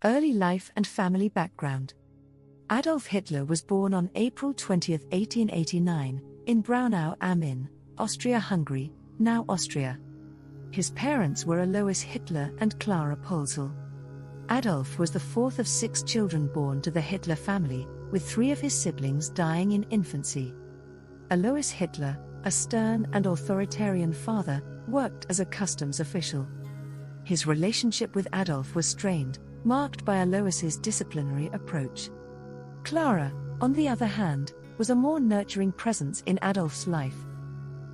Early life and family background. Adolf Hitler was born on April 20, 1889, in Braunau am Inn, Austria-Hungary, now Austria. His parents were Alois Hitler and Clara Polzel. Adolf was the fourth of 6 children born to the Hitler family, with 3 of his siblings dying in infancy. Alois Hitler, a stern and authoritarian father, worked as a customs official. His relationship with Adolf was strained, marked by Alois's disciplinary approach. Clara, on the other hand, was a more nurturing presence in Adolf's life.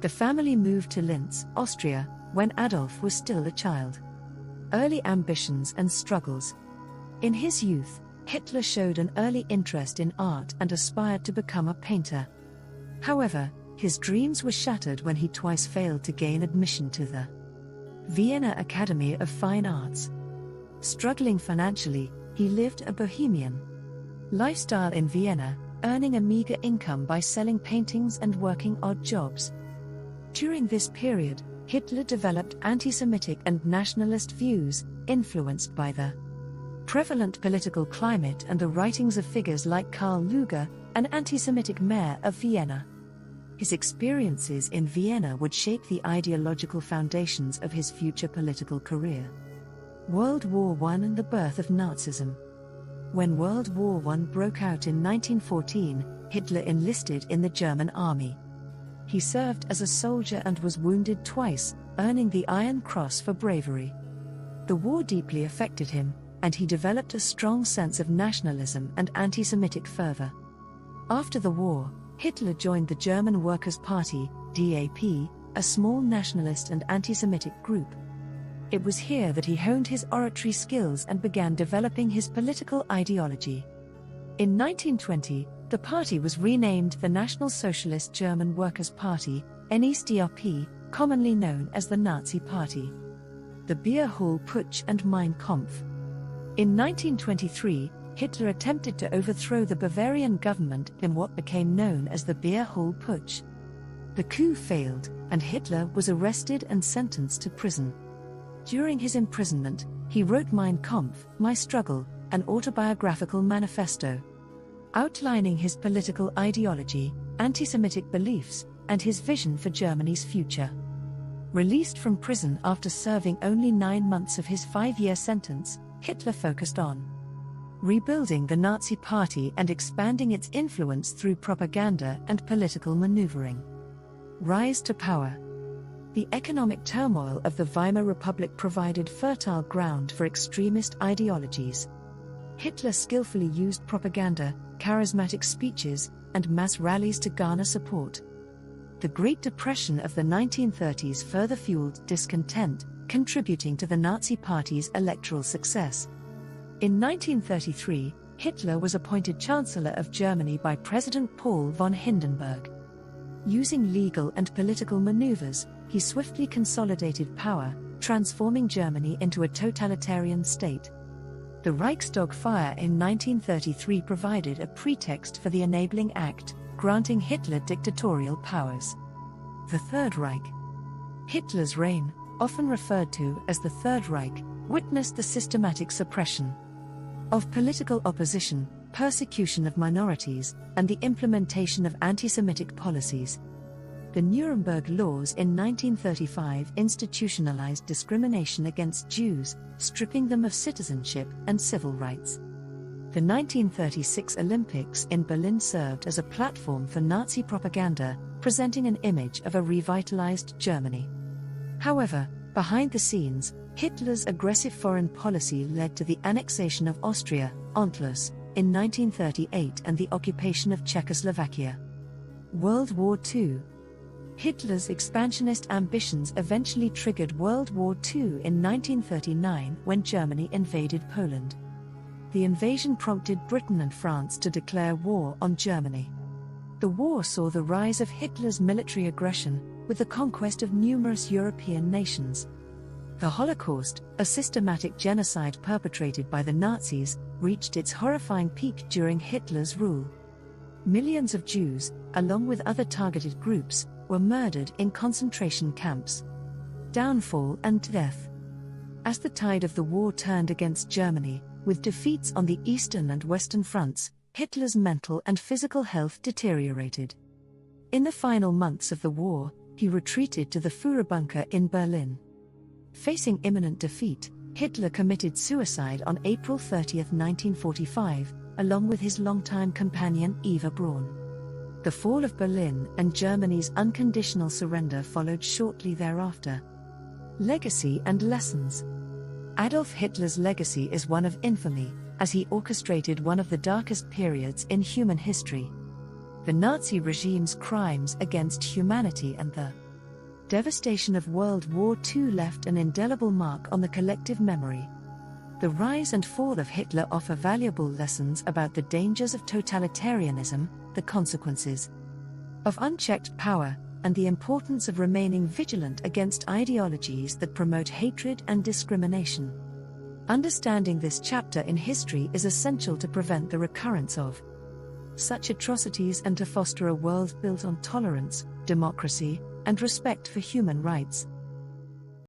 The family moved to Linz, Austria, when Adolf was still a child. Early ambitions and struggles. In his youth, Hitler showed an early interest in art and aspired to become a painter. However, his dreams were shattered when he twice failed to gain admission to the Vienna Academy of Fine Arts. Struggling financially, he lived a bohemian lifestyle in Vienna, earning a meager income by selling paintings and working odd jobs. During this period, Hitler developed anti-Semitic and nationalist views, influenced by the prevalent political climate and the writings of figures like Karl Lueger, an anti-Semitic mayor of Vienna. His experiences in Vienna would shape the ideological foundations of his future political career. World War I and the birth of Nazism. When World War I broke out in 1914, Hitler enlisted in the German army. He served as a soldier and was wounded twice, earning the Iron Cross for bravery. The war deeply affected him, and he developed a strong sense of nationalism and anti-Semitic fervor. After the war, Hitler joined the German Workers' Party, DAP, a small nationalist and anti-Semitic group. It was here that he honed his oratory skills and began developing his political ideology. In 1920, the party was renamed the National Socialist German Workers' Party, NSDAP, commonly known as the Nazi Party. The Beer Hall Putsch and Mein Kampf. In 1923, Hitler attempted to overthrow the Bavarian government in what became known as the Beer Hall Putsch. The coup failed, and Hitler was arrested and sentenced to prison. During his imprisonment, he wrote Mein Kampf, My Struggle, an autobiographical manifesto, outlining his political ideology, anti-Semitic beliefs, and his vision for Germany's future. Released from prison after serving only 9 months of his 5-year sentence, Hitler focused on rebuilding the Nazi Party and expanding its influence through propaganda and political maneuvering. Rise to power. The economic turmoil of the Weimar Republic provided fertile ground for extremist ideologies. Hitler skillfully used propaganda, charismatic speeches, and mass rallies to garner support. The Great Depression of the 1930s further fueled discontent, contributing to the Nazi Party's electoral success. In 1933, Hitler was appointed Chancellor of Germany by President Paul von Hindenburg. Using legal and political maneuvers, he swiftly consolidated power, transforming Germany into a totalitarian state. The Reichstag fire in 1933 provided a pretext for the Enabling Act, granting Hitler dictatorial powers. The Third Reich. Hitler's reign, often referred to as the Third Reich, witnessed the systematic suppression of political opposition, persecution of minorities, and the implementation of anti-Semitic policies. The Nuremberg Laws in 1935 institutionalized discrimination against Jews, stripping them of citizenship and civil rights. The 1936 Olympics in Berlin served as a platform for Nazi propaganda, presenting an image of a revitalized Germany. However, behind the scenes, Hitler's aggressive foreign policy led to the annexation of Austria, Anschluss, in 1938 and the occupation of Czechoslovakia. World War II. Hitler's expansionist ambitions eventually triggered World War II in 1939 when Germany invaded Poland. The invasion prompted Britain and France to declare war on Germany. The war saw the rise of Hitler's military aggression, with the conquest of numerous European nations. The Holocaust, a systematic genocide perpetrated by the Nazis, reached its horrifying peak during Hitler's rule. Millions of Jews, along with other targeted groups, were murdered in concentration camps. Downfall and death. As the tide of the war turned against Germany, With defeats on the Eastern and Western fronts, Hitler's mental and physical health deteriorated. In the final months of the war, he retreated to the Führerbunker in Berlin. Facing imminent defeat, Hitler committed suicide on April 30, 1945, along with his longtime companion Eva Braun. The fall of Berlin and Germany's unconditional surrender followed shortly thereafter. Legacy and lessons. Adolf Hitler's legacy is one of infamy, as he orchestrated one of the darkest periods in human history. The Nazi regime's crimes against humanity and the devastation of World War II left an indelible mark on the collective memory. The rise and fall of Hitler offer valuable lessons about the dangers of totalitarianism, the consequences of unchecked power, and the importance of remaining vigilant against ideologies that promote hatred and discrimination. Understanding this chapter in history is essential to prevent the recurrence of such atrocities and to foster a world built on tolerance, democracy, and respect for human rights.